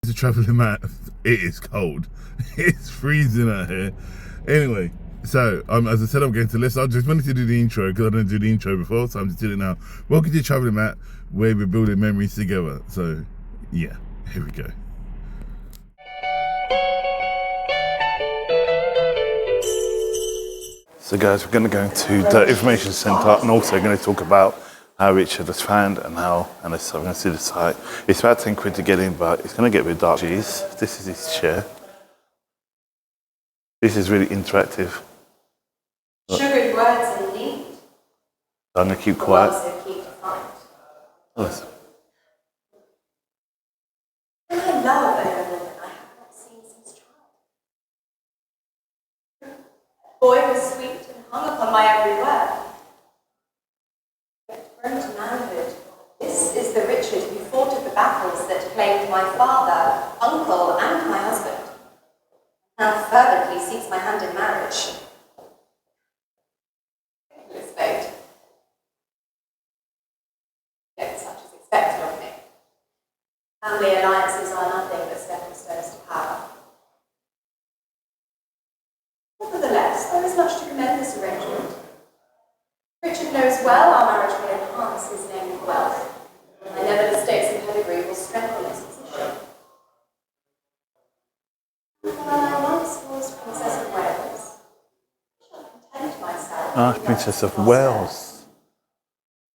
To travelling mat, it is cold. It's freezing out here. Anyway, so as I said, I'm going to Leicester. I just wanted to do the intro because I didn't do the intro before, so I'm just doing it now. Welcome to Travelling Mat, where we're building memories together. So, yeah, here we go. So, guys, we're going to go into the information centre and also going to talk about how Richard was found and how, and so I'm going to see the site. It's about 10 quid to get in, but it's going to get a bit dark. Jeez, this is his chair. This is really interactive. Sugared words indeed. I'm going to keep quiet. Also keep defined. Listen. I love a woman I have not seen since childhood. Boy was sweet and hung upon my every word. Yet grown to manhood, this is the Richard who fought at the battles that claimed my father, uncle, and my husband. Now fervently seeks my hand in marriage. Ridiculous fate. Yet such is expected of me. Family alliances are nothing but stepping stones to power. Nevertheless, there is much to commend this arrangement. Richard knows well our marriage will enhance his name and wealth. My nevertheless states and pedigree will strengthen his position. While I once was Princess of Wales, I shall content myself. Princess of Wales.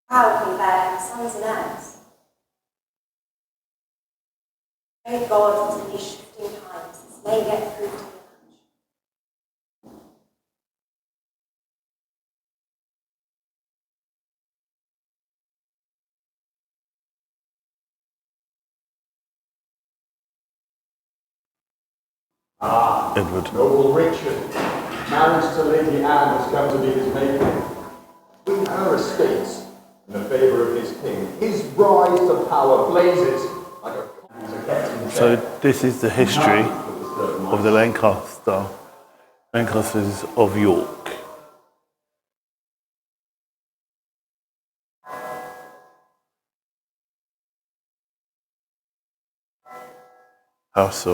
Proudly bear him sons and heirs. Pray God that in these shifting times this may yet prove to be a match. Edward. Noble Richard, marriage to Lady Anne has come to be his making. With her estates in the favour of his king, his rise to power blazes like a... So this is the history of the Lancasters of York. House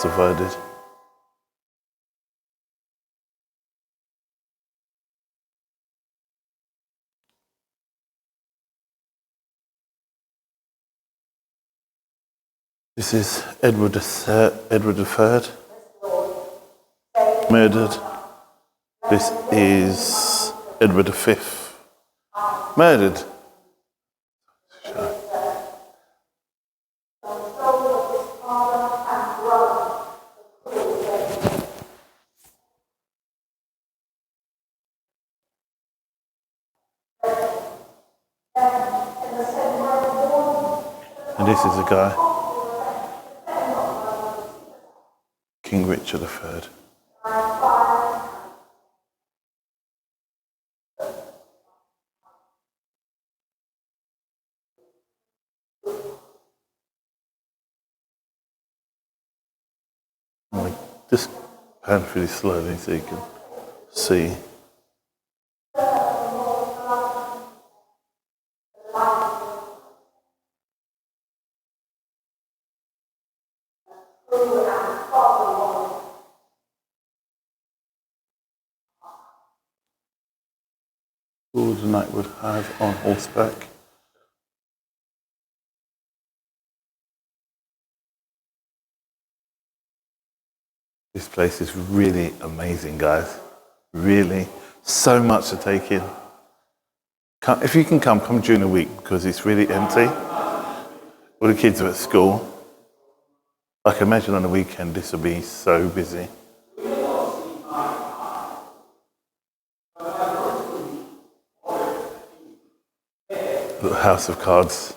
divided. This is Edward III, murdered. This is Edward V, murdered. And this is a guy, King Richard III. Just pan pretty slowly so you can see. All the knight would have on horseback. This place is really amazing, guys. Really, so much to take in. If you can come during the week because it's really empty. All the kids are at school. I can imagine on the weekend this will be so busy. Little house of cards.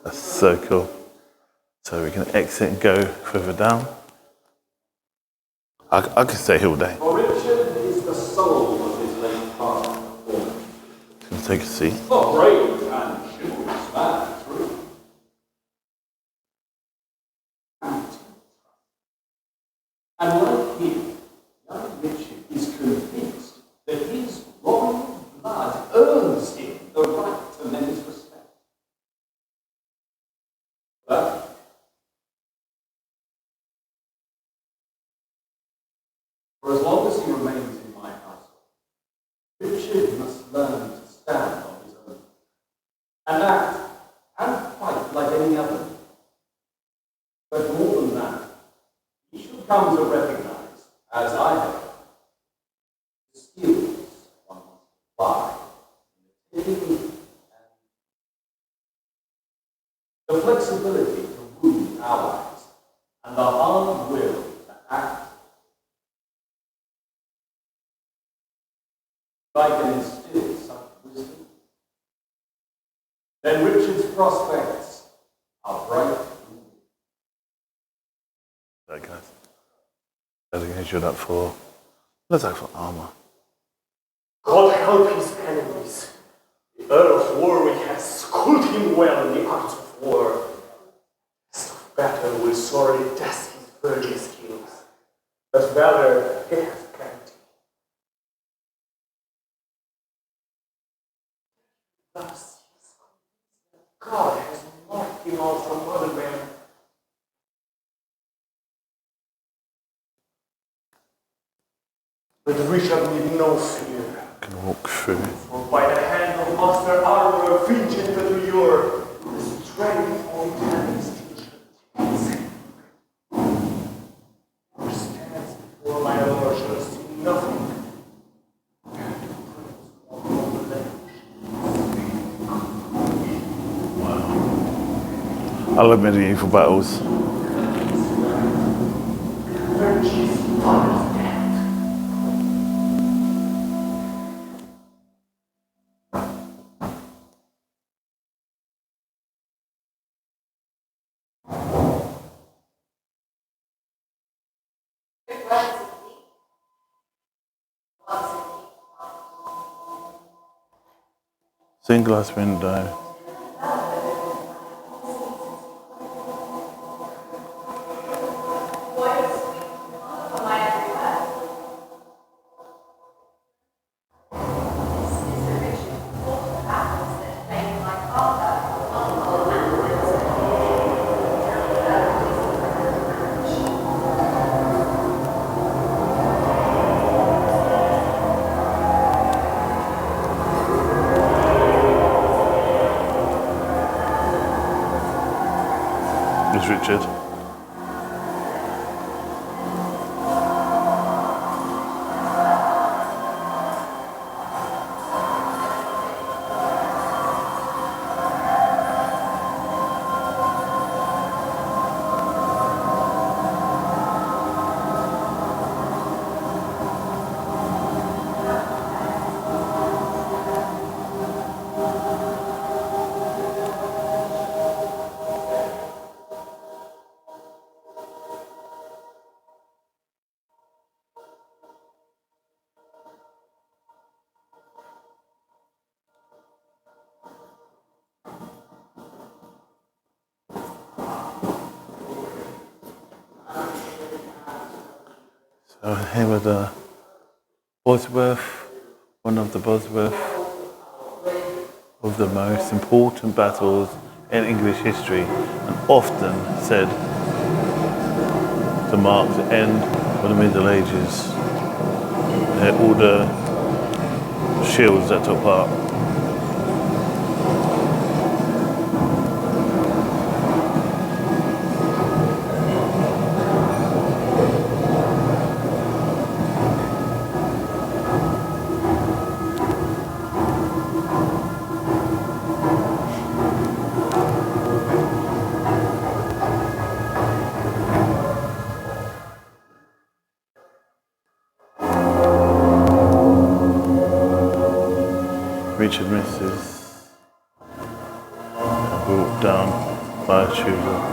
That's so cool. So we're going to exit and go further down. I could stay here all day. For Richard is the soul of his late father. Going to take a seat. Oh, brave and chivalrous man, true. And like him, young Richard is convinced that his royal blood earns him the right to men's respect. That for as long as he remains in my household, Richard must learn to stand on his own, and act and fight like any other. But more than that, he should come to recognize, as I have, the skills one must apply in the taking and the flexibility to woo allies, and the hard will to act. I can instill such wisdom, then Richard's prospects are bright. Right, guys. Designation up for. Let's go for armor. God help his enemies. The Earl of Warwick has schooled him well in the arts of war. Test of battle will sorely test his virgin skills, but valor he has plenty. Thus, God has marked him out from other men. But Richard need no fear. Can walk through. For by the hand of Master Armorer Vincent de Lior, the strength of Italian's teacher who stands before my lord shall see nothing. I love medieval battles. Stained glass window. Is Richard. So here were the Bosworth, one of the Bosworth of the most important battles in English history, and often said to mark the end of the Middle Ages. All the shields that took part. Richard misses, brought down by a tudor.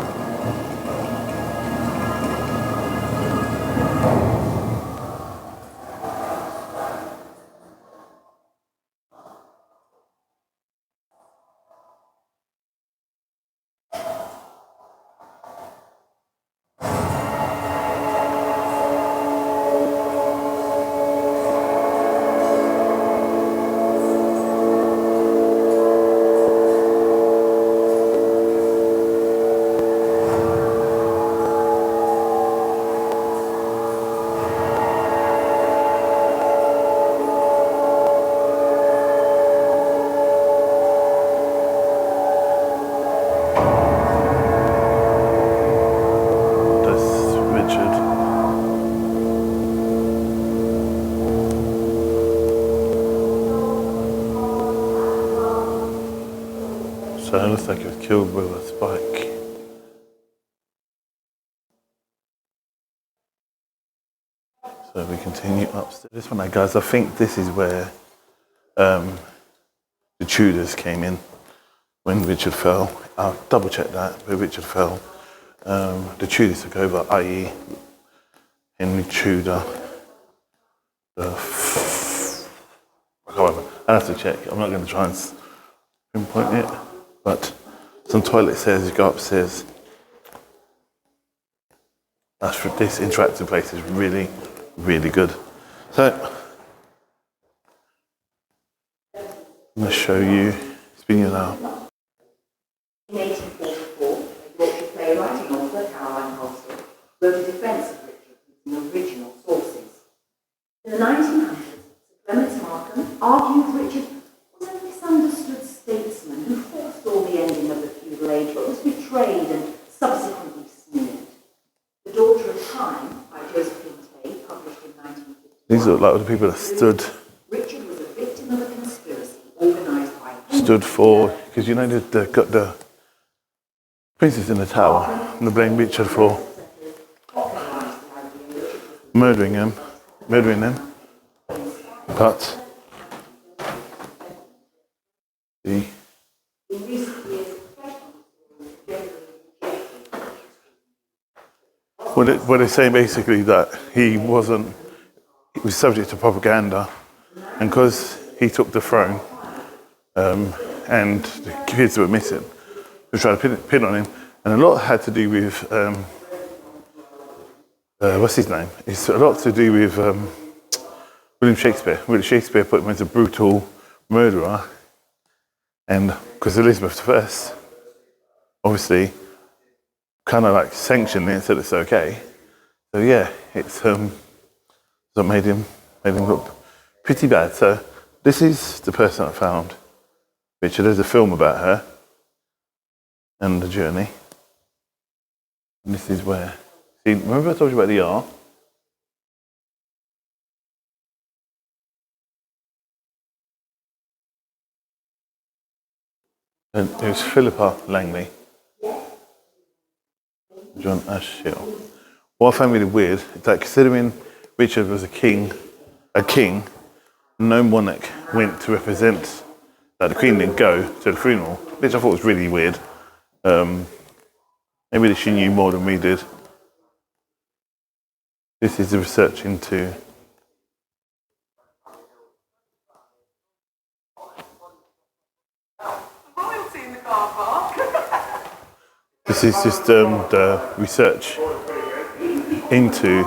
looks like he was killed with a spike. So we continue upstairs. This one, guys, I think this is where the Tudors came in when Richard fell. I'll double check that, but Richard fell. The Tudors took over, i.e. Henry Tudor. I can't remember. I'll have to check. I'm not going to try and pinpoint it. But some toilet stairs, you go upstairs. This interactive place is really, really good. So, I'm going to show you. It's been now. In 1844, a Yorkshire playwright and author, Caroline Holston, wrote a defence of Richard using original sources. In the 1900s, Sir Clement Markham argued Richard was a misunderstood statesman who foresaw the ending of the feudal age but was betrayed and subsequently smeared. The Daughter of Time, by Josephine Tay, published in 1950. These look like the people that Richard was a victim of a conspiracy organised by stood for, because you know they've got the Princess in the Tower, and they blame Richard for murdering them. But see, what they're saying basically that he was subject to propaganda, and because he took the throne, and the kids were missing, they tried to pin on him, and a lot had to do with what's his name? It's a lot to do with William Shakespeare. William Shakespeare put him as a brutal murderer, and because Elizabeth I, obviously, kind of like sanctioned it and said it's okay. So yeah, it's that made him look pretty bad. So this is the person I found. Richard, there's a film about her and the journey. And this is where. See, remember I told you about the R? And it was Philippa Langley. John Ashiel. What I found really weird is that considering Richard was a king, no monarch went to represent, like the Queen didn't go to the funeral, which I thought was really weird. Maybe she knew more than we did. This is the research into royalty in the car park. this is just the research into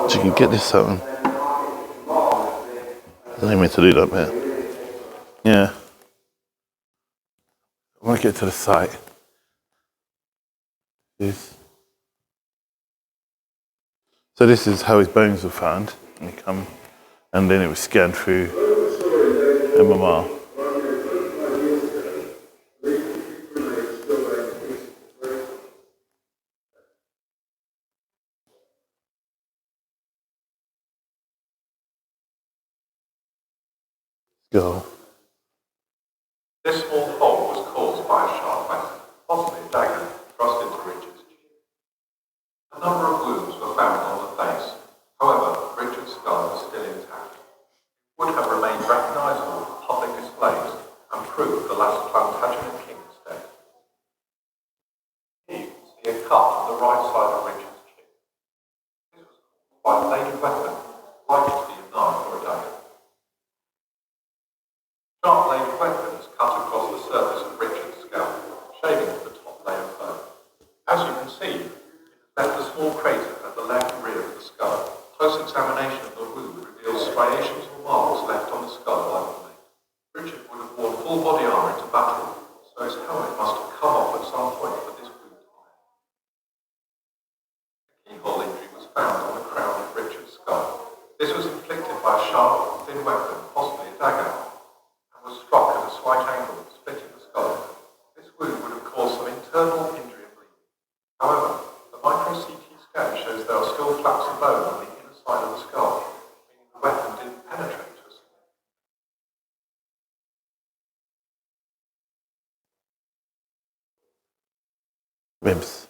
so you can get this something. I didn't mean to do that bit. Yeah. I want to get to the site. So this is how his bones were found. And then it was scanned through MMR. Go. This small hole was caused by a sharp weapon, possibly a dagger, thrust into Richard's cheek. A number of wounds were found on the face. However, Richard's skull was still intact. It would have remained recognisable for public displays and proved the last Plantagenet king instead. Here you can see a cut on the right side of Richard's cheek. This was caused by a bladed weapon, likely to be a knife or a dagger. Sharp-bladed weapon is cut across the surface of Richard's scalp, shaving off the top layer of bone. As you can see, it has left a small crater at the left rear of the skull. Close examination of the wound reveals striations or marks left on the skull by the blade. Richard would have worn full body armour into battle, so his helmet must have come off at some point for this wound to heal. A keyhole injury was found on the crown of Richard's skull. This was inflicted by a sharp, thin weapon, possibly a dagger, was struck at a slight angle, splitting the skull. This wound would have caused some internal injury and bleeding. However, the micro-CT still flaps of bone on the inner side of the skull, meaning the weapon didn't penetrate to a skin. Ribs.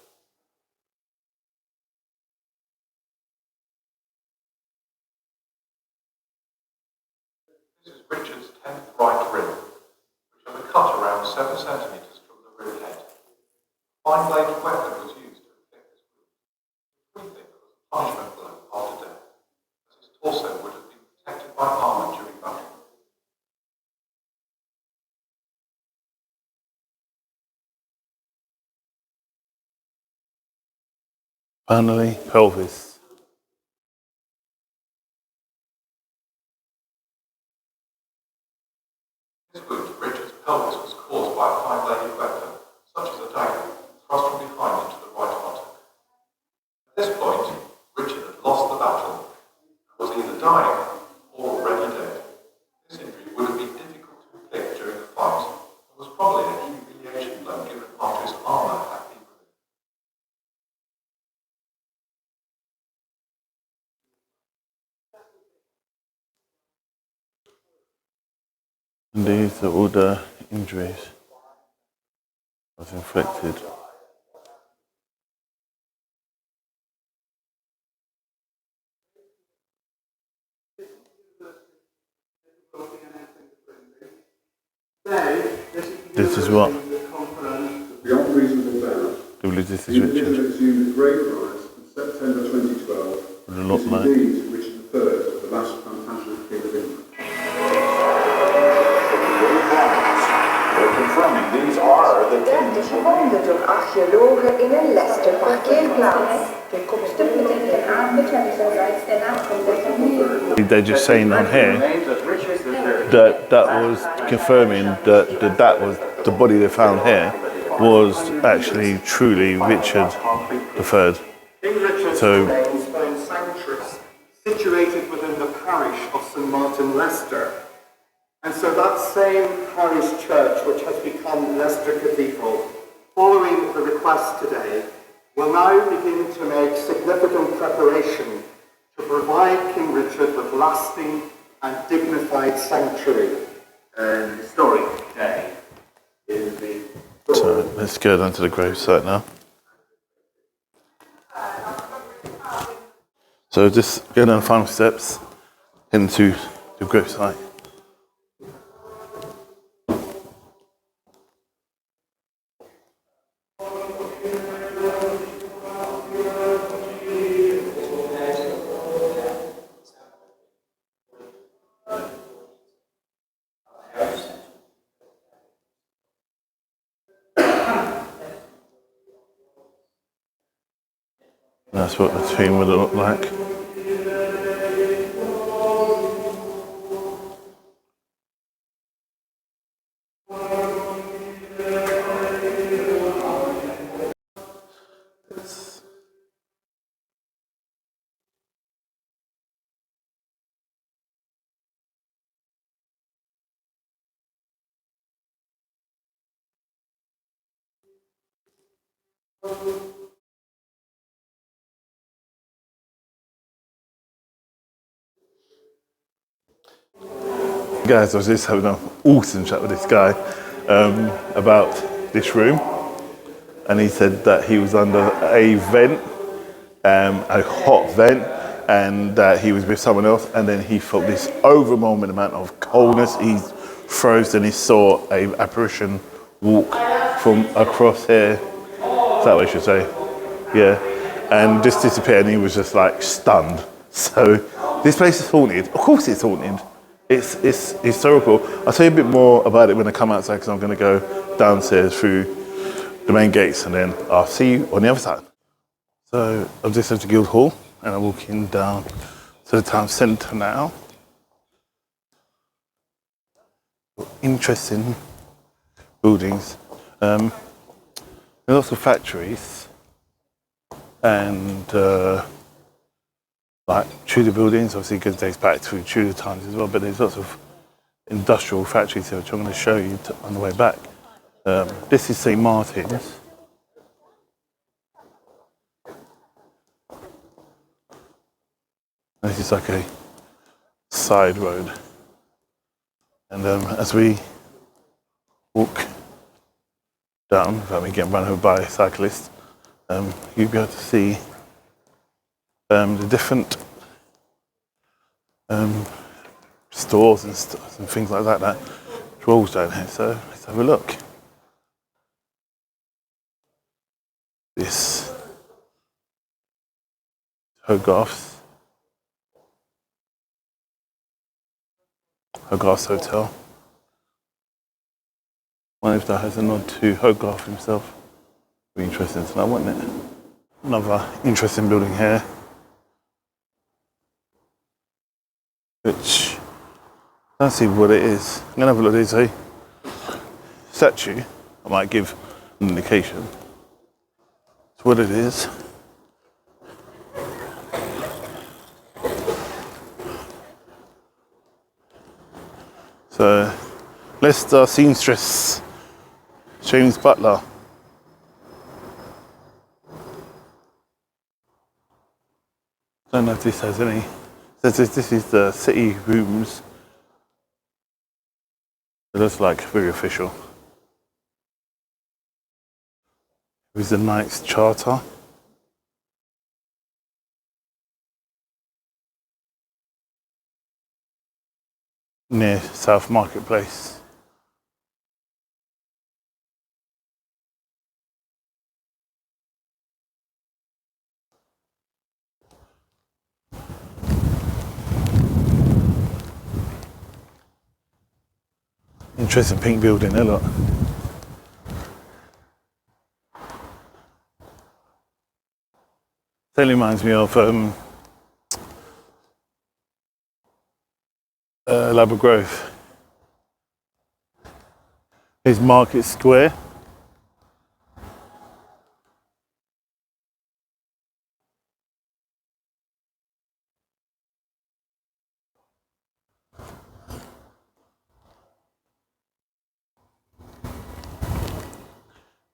This is Richard's 10th right rib, which had a cut around 7 centimetres from the rib head. A fine-bladed weapon was used to inflict this wound, which we think was a punishment blow after death, as his torso would have been protected by armour during battle. Finally, pelvis. This wound, Richard's pelvis was caused by a fine-bladed weapon, such as a dagger, thrust from behind into the right buttock. At this point, Richard had lost the battle and was either dying or already dead. This injury would have been difficult to inflict during the fight and was probably a humiliation blow given after his armour had been removed. And these are all the injuries that was inflicted. This is what Beyond reasonable doubt, the religious the is individual Richard exhumed a grave rise in September 2012 would look is like. indeed Richard III, the last Plantagenet King of England. We're confirming these are the kings. is gevonden door archeologen in een Leicester parkeerplaats. Toekomstig betekent aanbekleddigerseits de naam van de familie. They're just saying on here that was confirming that was the body they found here was actually truly Richard III. King Richard's So- remains found sanctuaries situated within the parish of St Martin, Leicester. And so that same parish church, which has become Leicester Cathedral, following the request today, will now begin to make significant preparation to provide King Richard with lasting and dignified sanctuary. An historic day in the So let's go down to the gravesite now. So just go down the final steps into the gravesite. That's what the tomb would look like. Guys, I was just having an awesome chat with this guy about this room, and he said that he was under a vent, a hot vent, and that he was with someone else, and then he felt this overwhelming amount of coldness. He froze, and he saw a apparition walk from across here. Is that what I should say? Yeah, and just disappear, and he was just like stunned. So this place is haunted. Of course, it's haunted. It's historical. I'll tell you a bit more about it when I come outside, because I'm going to go downstairs through the main gates, and then I'll see you on the other side. So I've just left the Guildhall, and I'm walking down to the town centre now. Interesting buildings. There are lots of factories and like Tudor buildings, obviously it dates back to Tudor times as well, but there's lots of industrial factories here, which I'm going to show you on the way back. This is St Martin's. This is like a side road. And as we walk down, without me getting run over by a cyclist, you'll be able to see the different stores and things like that rolls down here. So let's have a look. This Hogarth's Hotel. I wonder if that has a nod to Hogarth himself. Be interesting to know, wouldn't it? Another interesting building here, which I don't see what it is. I'm gonna have a look. There's a statue. I might give an indication. It's what it is. So, Leicester seamstress James Butler. I don't know if this has any. This is the city rooms. It looks like very official. Here's the Knights Charter. Near South Marketplace. Interesting pink building there, look. Totally reminds me of Labour Grove. Here's Market Square.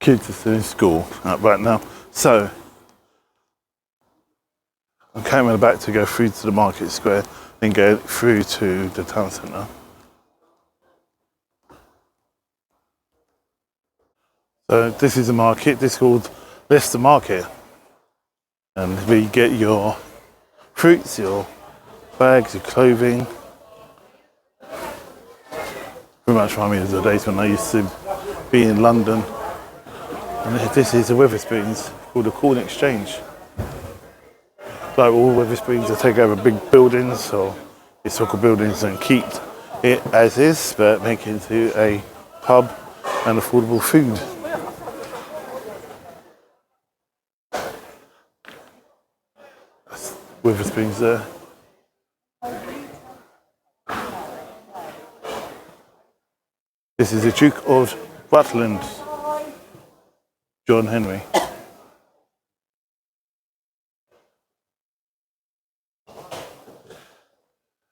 Kids are still in school right now. So, I'm coming back to go through to the Market Square and go through to the town centre. So this is a market, this is called Leicester Market. And where you get your fruits, your bags, your clothing. Pretty much remind me of the days when I used to be in London. And this is a Wetherspoons called the Corn Exchange. Like all Wetherspoons, they take over big buildings or historical buildings and keep it as is, but make it into a pub and affordable food. That's Wetherspoons there. This is the Duke of Rutland, John Henry.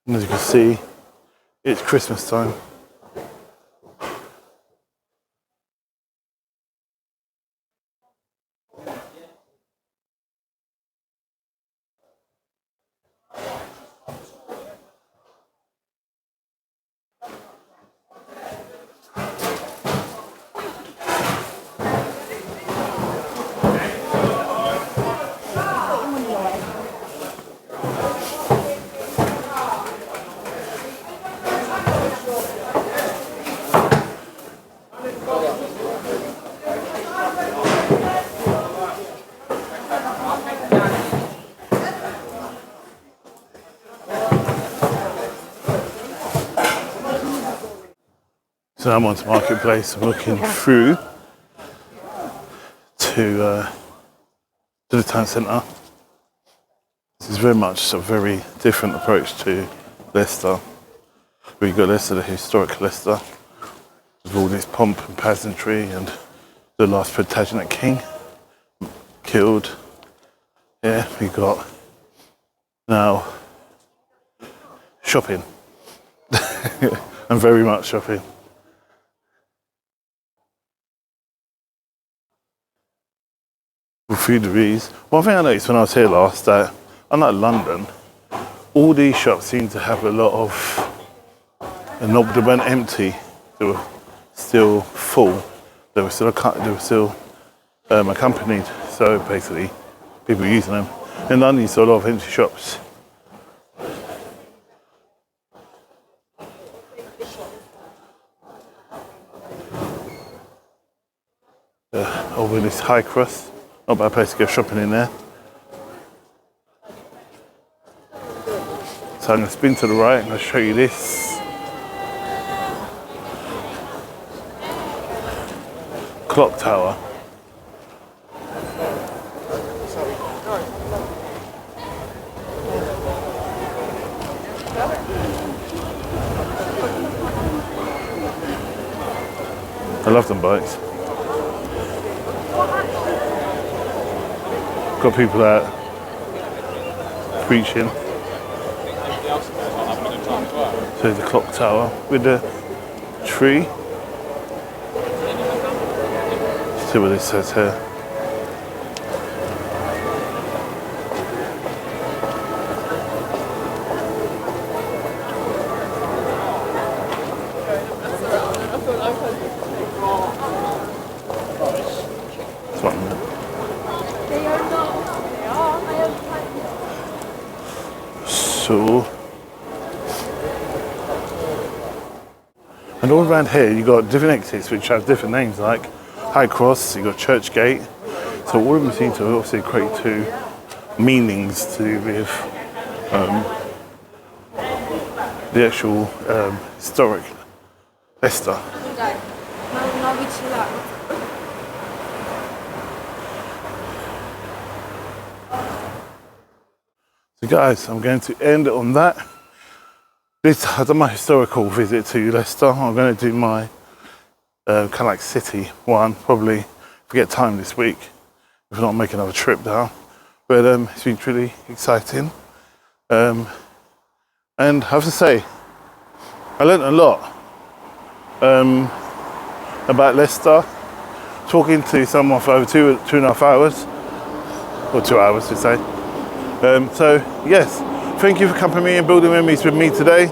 And as you can see, it's Christmas time. So I'm onto Marketplace. I'm looking through to the town centre. This is very much a very different approach to Leicester. We've got Leicester, the historic Leicester, with all this pomp and pageantry and the last Plantagenet king killed. Yeah, we got now shopping. And very much shopping. Fooderies. One thing I noticed when I was here last, that unlike London, all these shops seem to have a lot of, and not they weren't empty, they were still full, they were still accompanied, so basically people using them. In London you saw a lot of empty shops. Over this high cross, not a bad place to go shopping in there. So I'm going to spin to the right and I'll show you this. Clock tower. I love them bikes. Got people out preaching. So the clock tower with the tree. See what it says here. This one. So, and all around here you got different exits which have different names, like High Cross, you got Church Gate. So all of them seem to obviously equate to meanings to do with the actual historic Leicester. So guys, I'm going to end it on that. I've done my historical visit to Leicester. I'm going to do my kind of like city one, probably if we get time this week, if not make another trip down. But it's been really exciting. And I have to say, I learned a lot about Leicester, talking to someone for over two and a half hours, or 2 hours to say. So yes, thank you for accompanying me and building memories with me today,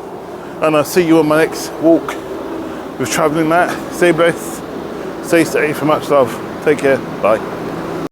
and I'll see you on my next walk with Travelling Matt. Stay blessed, stay safe, and much love. Take care, bye.